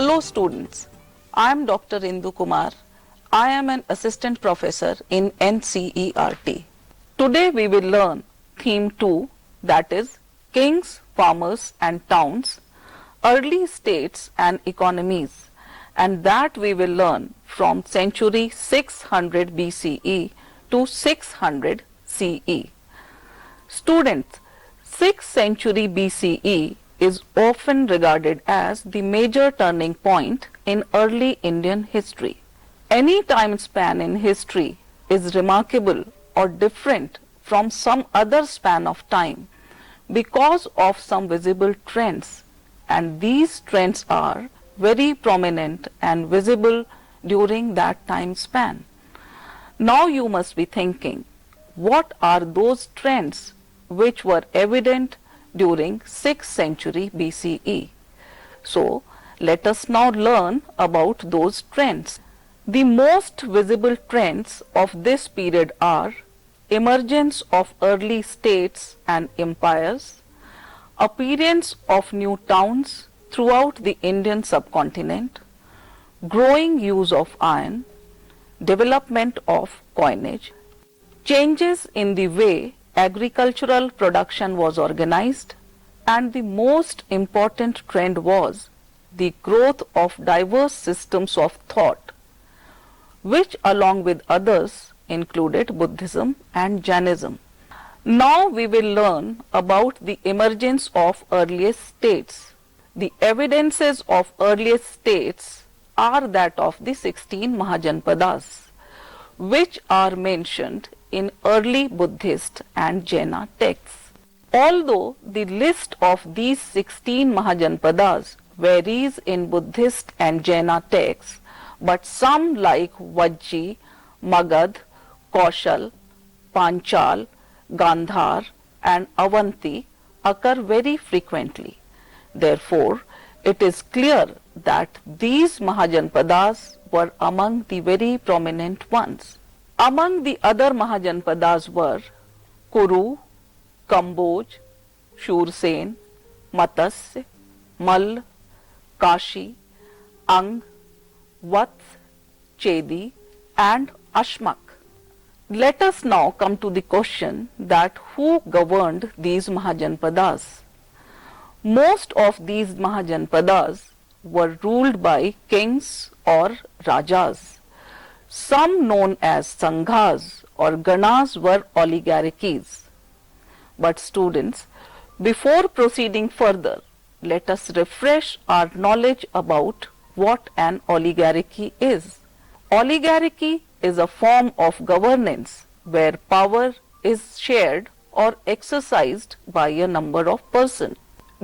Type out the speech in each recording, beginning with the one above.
Hello students, I am Dr. Indu Kumar. I am an assistant professor in NCERT. Today we will learn theme 2, that is Kings, Farmers and Towns, Early States and Economies, and that we will learn from century 600 BCE to 600 CE. Students, 6th century BCE is often regarded as the major turning point in early Indian history. Any time span in history is remarkable or different from some other span of time because of some visible trends, and these trends are very prominent and visible during that time span. Now you must be thinking, what are those trends which were evident during 6th century BCE? So, let us now learn about those trends. The most visible trends of this period are emergence of early states and empires, appearance of new towns throughout the Indian subcontinent, growing use of iron, development of coinage, changes in the way agricultural production was organized, and the most important trend was the growth of diverse systems of thought, which along with others included Buddhism and Jainism. Now we will learn about the emergence of earliest states. The evidences of earliest states are that of the 16 Mahajanpadas, which are mentioned in early Buddhist and Jaina texts. Although the list of these 16 Mahajanpadas varies in Buddhist and Jaina texts, but some like Vajji, Magad, Kaushal, Panchal, Gandhar and Avanti occur very frequently. Therefore, it is clear that these Mahajanpadas were among the very prominent ones. Among the other Mahajanpadas were Kuru, Kamboj, Shursen, Matsya, Mall, Kashi, Ang, Vats, Chedi and Ashmak. Let us now come to the question that who governed these Mahajanpadas. Most of these Mahajanpadas were ruled by kings or rajas. Some known as Sanghas or Ganas were oligarchies. But students, before proceeding further, let us refresh our knowledge about what an oligarchy is. Oligarchy is a form of governance where power is shared or exercised by a number of persons.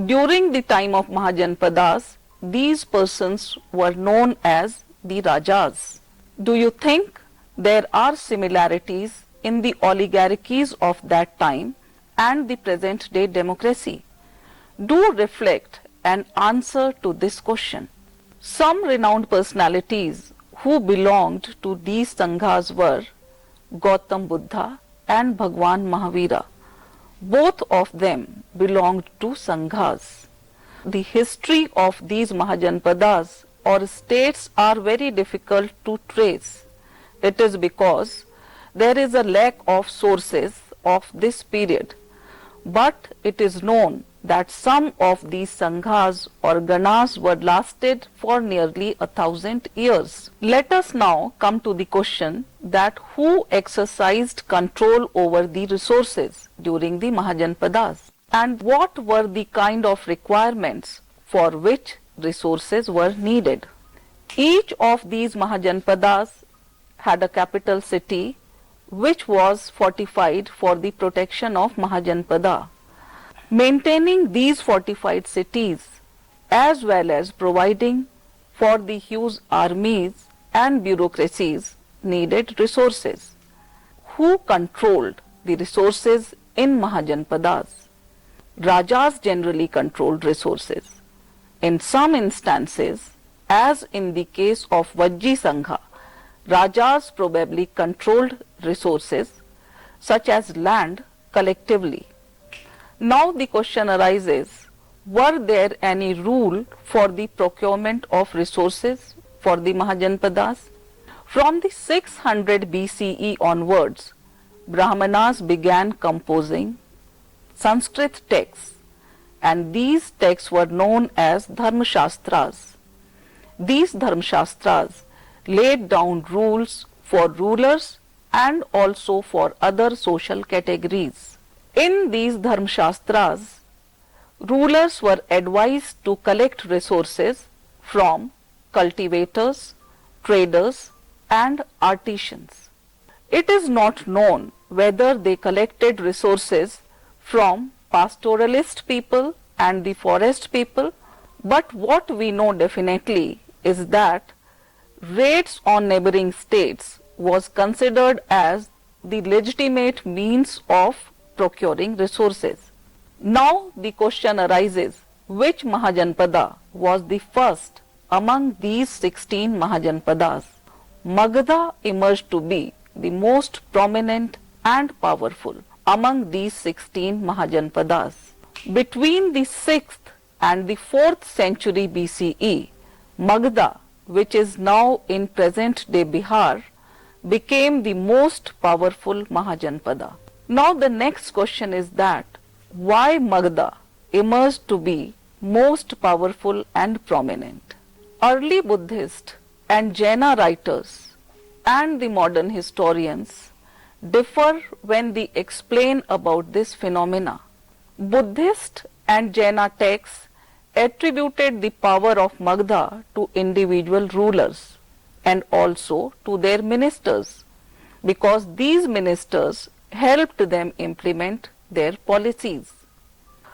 During the time of Mahajanpadas, these persons were known as the Rajas. Do you think there are similarities in the oligarchies of that time and the present day democracy? Do reflect and answer to this question. Some renowned personalities who belonged to these Sanghas were Gautam Buddha and Bhagwan Mahavira. Both of them belonged to Sanghas. The history of these Mahajanpadas or states are very difficult to trace. It is because there is a lack of sources of this period. But it is known that some of these Sanghas or Ganas were lasted for nearly 1,000 years. Let us now come to the question that who exercised control over the resources during the Mahajanpadas and what were the kind of requirements for which resources were needed. Each of these Mahajanpadas had a capital city which was fortified for the protection of Mahajanpada. Maintaining these fortified cities as well as providing for the huge armies and bureaucracies needed resources. Who controlled the resources in Mahajanpadas? Rajas generally controlled resources. In some instances, as in the case of Vajji Sangha, Rajas probably controlled resources such as land collectively. Now the question arises, were there any rule for the procurement of resources for the Mahajanpadas? From the 600 BCE onwards, Brahmanas began composing Sanskrit texts, and these texts were known as Dharmashastras. These Dharmashastras laid down rules for rulers and also for other social categories. In these Dharmashastras, rulers were advised to collect resources from cultivators, traders, and artisans. It is not known whether they collected resources from pastoralist people and the forest people, but what we know definitely is that raids on neighboring states was considered as the legitimate means of procuring resources. Now the question arises, which Mahajanpada was the first among these 16 Mahajanpadas? Magadha emerged to be the most prominent and powerful among these 16 Mahajanpadas. Between the 6th and the 4th century BCE, Magadha, which is now in present-day Bihar, became the most powerful Mahajanpada. Now the next question is that why Magadha emerged to be most powerful and prominent? Early Buddhist and Jaina writers and the modern historians differ when they explain about this phenomena. Buddhist and Jaina texts attributed the power of Magadha to individual rulers and also to their ministers, because these ministers helped them implement their policies.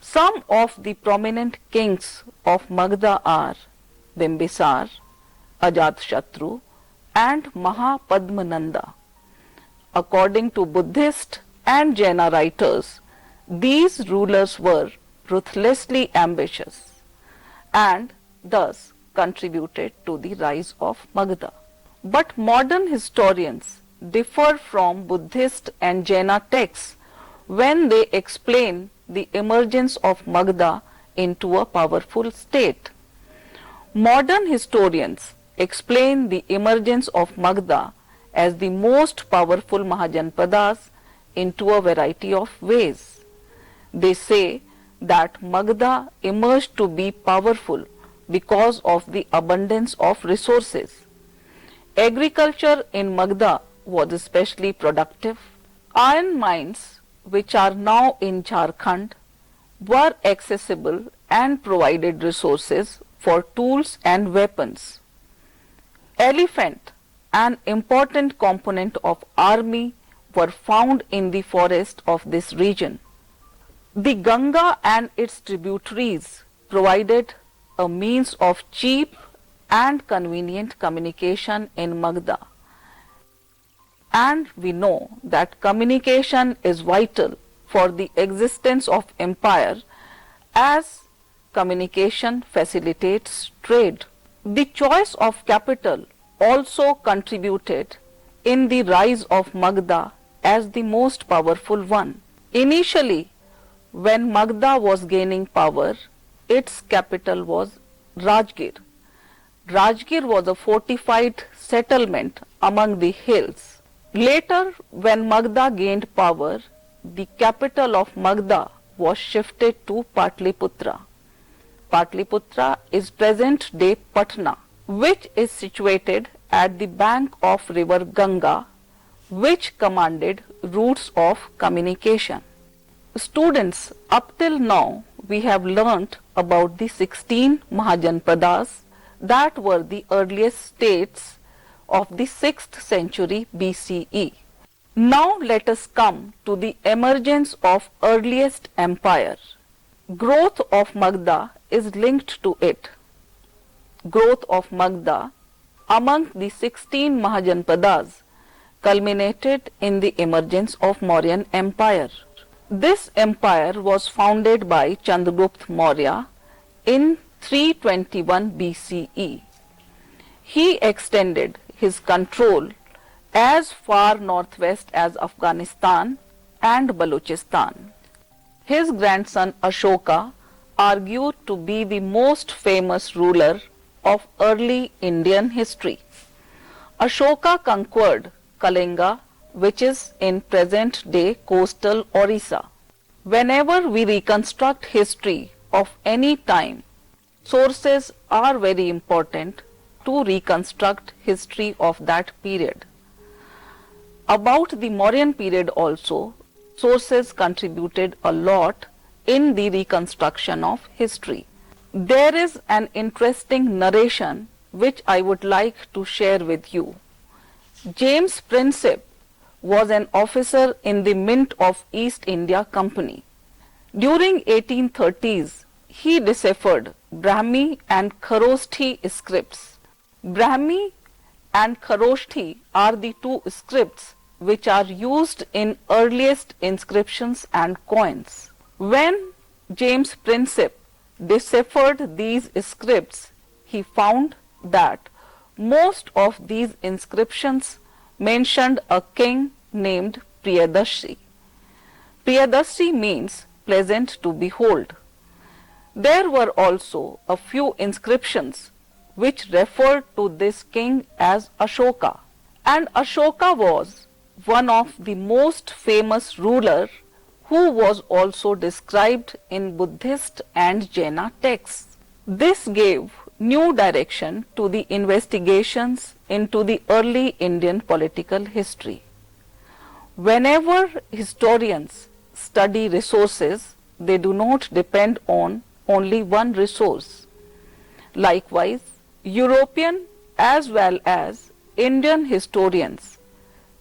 Some of the prominent kings of Magadha are Bimbisar, Ajatashatru, and Mahapadmananda. According to Buddhist and Jaina writers, these rulers were ruthlessly ambitious and thus contributed to the rise of Magadha. But modern historians differ from Buddhist and Jaina texts when they explain the emergence of Magadha into a powerful state. Modern historians explain the emergence of Magadha as the most powerful Mahajanpadas into a variety of ways. They say that Magadha emerged to be powerful because of the abundance of resources. Agriculture in Magadha was especially productive. Iron mines, which are now in Jharkhand, were accessible and provided resources for tools and weapons. Elephant, an important component of army, were found in the forest of this region. The Ganga and its tributaries provided a means of cheap and convenient communication in Magadha. And we know that communication is vital for the existence of empire, as communication facilitates trade. The choice of capital also contributed in the rise of Magadha as the most powerful one. Initially, when Magadha was gaining power, its capital was Rajgir. Rajgir was a fortified settlement among the hills. Later, when Magadha gained power, the capital of Magadha was shifted to Patliputra. Patliputra is present-day Patna, which is situated at the bank of river Ganga, which commanded routes of communication. Students, up till now we have learnt about the 16 Mahajanpadas that were the earliest states of the 6th century BCE. Now let us come to the emergence of earliest empire. Growth of Magadha is linked to it. Growth of Magadha among the 16 Mahajanpadas culminated in the emergence of Mauryan Empire. This empire was founded by Chandragupta Maurya in 321 BCE. He extended his control as far northwest as Afghanistan and Balochistan. His grandson Ashoka argued to be the most famous ruler of early Indian history. Ashoka conquered Kalinga, which is in present-day coastal Orissa. Whenever we reconstruct history of any time, sources are very important to reconstruct history of that period. About the Mauryan period also, sources contributed a lot in the reconstruction of history. There is an interesting narration which I would like to share with you. James Princip was an officer in the Mint of East India Company. During 1830s, he deciphered Brahmi and Kharoshthi scripts. Brahmi and Kharoshthi are the two scripts which are used in earliest inscriptions and coins. When James Princip deciphered these scripts, he found that most of these inscriptions mentioned a king named Priyadarshi. Priyadarshi means pleasant to behold. There were also a few inscriptions which referred to this king as Ashoka, and Ashoka was one of the most famous ruler who was also described in Buddhist and Jaina texts. This gave new direction to the investigations into the early Indian political history. Whenever historians study resources, they do not depend on only one resource. Likewise, European as well as Indian historians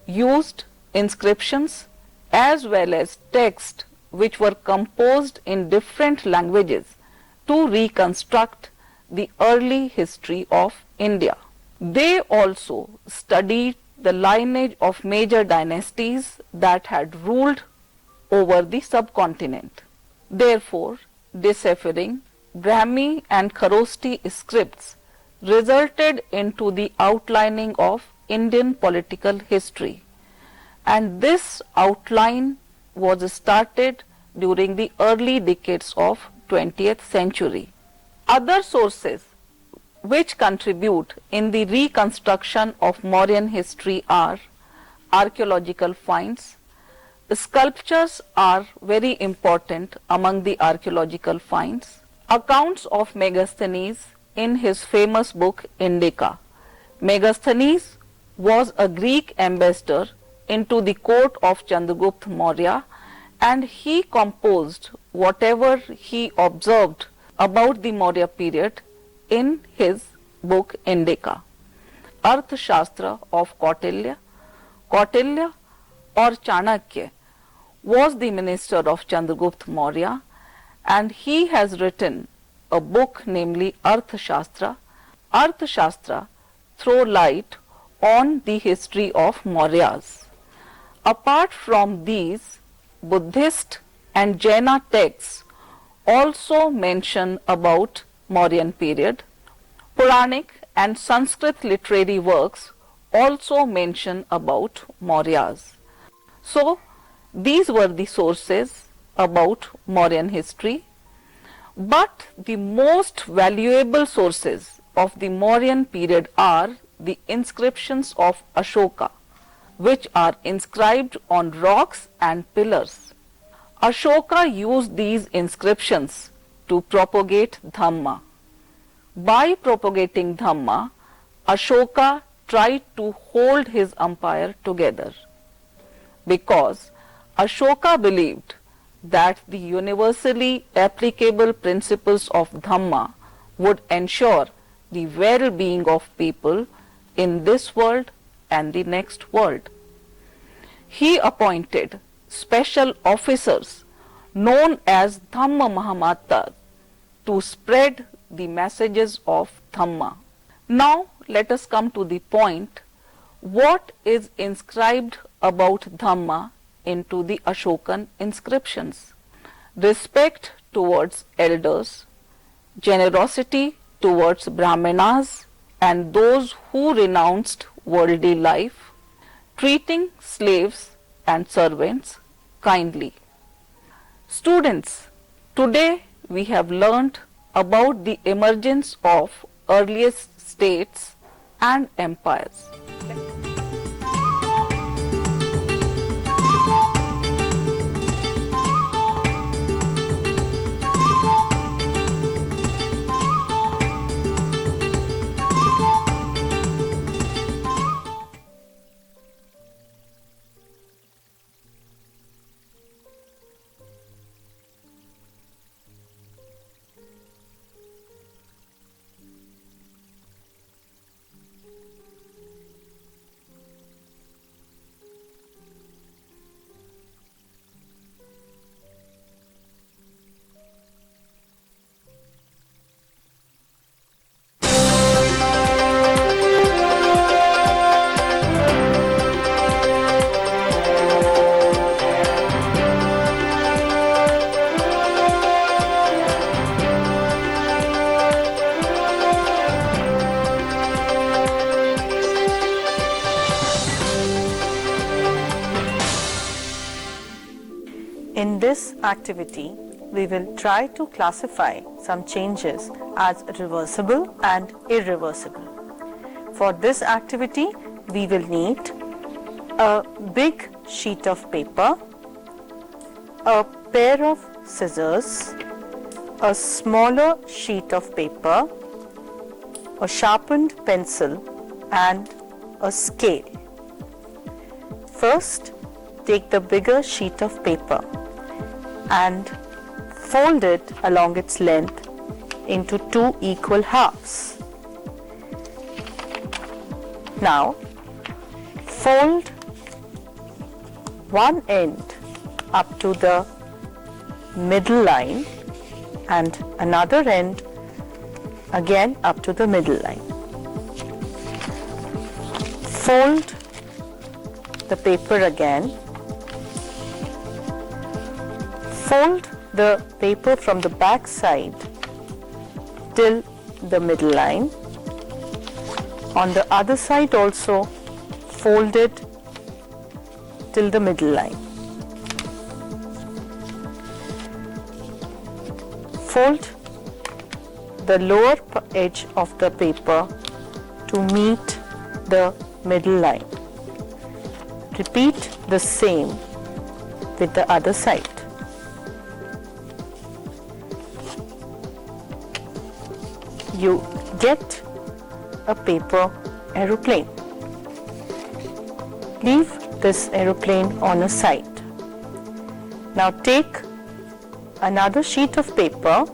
used inscriptions as well as texts which were composed in different languages to reconstruct the early history of India. They also studied the lineage of major dynasties that had ruled over the subcontinent. Therefore, deciphering Brahmi and Kharoshthi scripts resulted into the outlining of Indian political history, and this outline was started during the early decades of 20th century. Other sources which contribute in the reconstruction of Mauryan history are archaeological finds. Sculptures are very important among the archaeological finds. Accounts of Megasthenes in his famous book Indica. Megasthenes was a Greek ambassador into the court of Chandragupta Maurya, and he composed whatever he observed about the Maurya period in his book Indica. Arthashastra of Kautilya. Kautilya or Chanakya was the minister of Chandragupta Maurya, and he has written a book namely Arthashastra. Arthashastra throw light on the history of Mauryas. Apart from these, Buddhist and Jaina texts also mention about Mauryan period. Puranic and Sanskrit literary works also mention about Mauryas. So, these were the sources about Mauryan history, but the most valuable sources of the Mauryan period are the inscriptions of Ashoka, which are inscribed on rocks and pillars. Ashoka used these inscriptions to propagate Dhamma. By propagating Dhamma, Ashoka tried to hold his empire together, because Ashoka believed that the universally applicable principles of Dhamma would ensure the well-being of people in this world and the next world. He appointed special officers known as Dhamma Mahamattas to spread the messages of Dhamma. Now let us come to the point, what is inscribed about Dhamma into the Ashokan inscriptions? Respect towards elders, generosity towards Brahmanas and those who renounced worldly life, treating slaves and servants kindly. Students, today we have learnt about the emergence of earliest states and empires. In this activity, we will try to classify some changes as reversible and irreversible. For this activity, we will need a big sheet of paper, a pair of scissors, a smaller sheet of paper, a sharpened pencil and a scale. First, take the bigger sheet of paper and fold it along its length into 2 equal halves. Now, fold one end up to the middle line and another end again up to the middle line. Fold the paper again. Fold the paper from the back side till the middle line. On the other side also fold it till the middle line. Fold the lower edge of the paper to meet the middle line. Repeat the same with the other side. You get a paper aeroplane. Leave this aeroplane on a side. Now take another sheet of paper.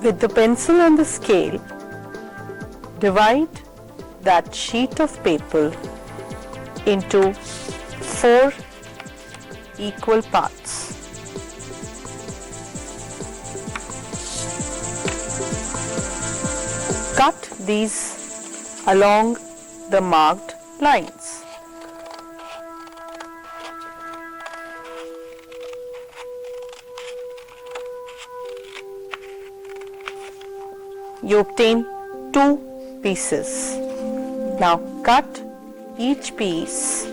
With the pencil and the scale, divide that sheet of paper into 4 equal parts. Cut these along the marked lines. You obtain 2 pieces. Now cut each piece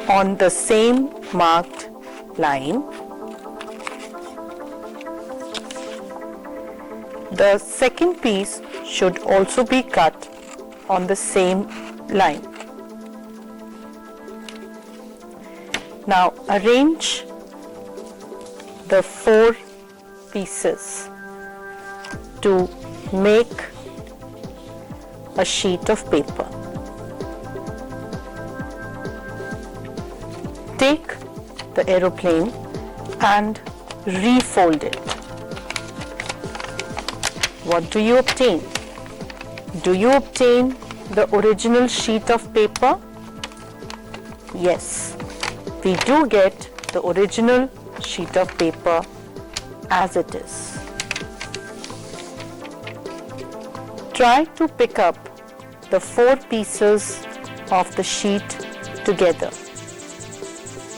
on the same marked line. The second piece should also be cut on the same line. Now arrange the 4 pieces to make a sheet of paper. Take the aeroplane and refold it. What do you obtain? Do you obtain the original sheet of paper? Yes, we do get the original sheet of paper as it is. Try to pick up the 4 pieces of the sheet together.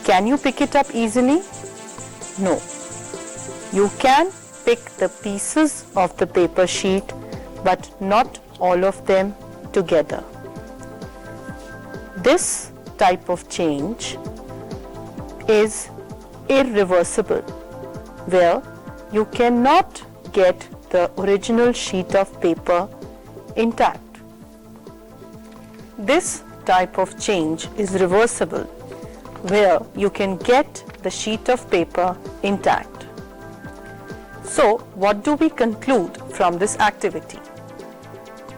Can you pick it up easily? No. You can pick the pieces of the paper sheet, but not all of them together. This type of change is irreversible, where you cannot get the original sheet of paper intact. This type of change is reversible, where you can get the sheet of paper intact. So, what do we conclude from this activity?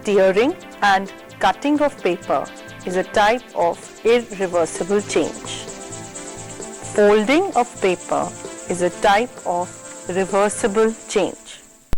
Tearing and cutting of paper is a type of irreversible change. Folding of paper is a type of reversible change.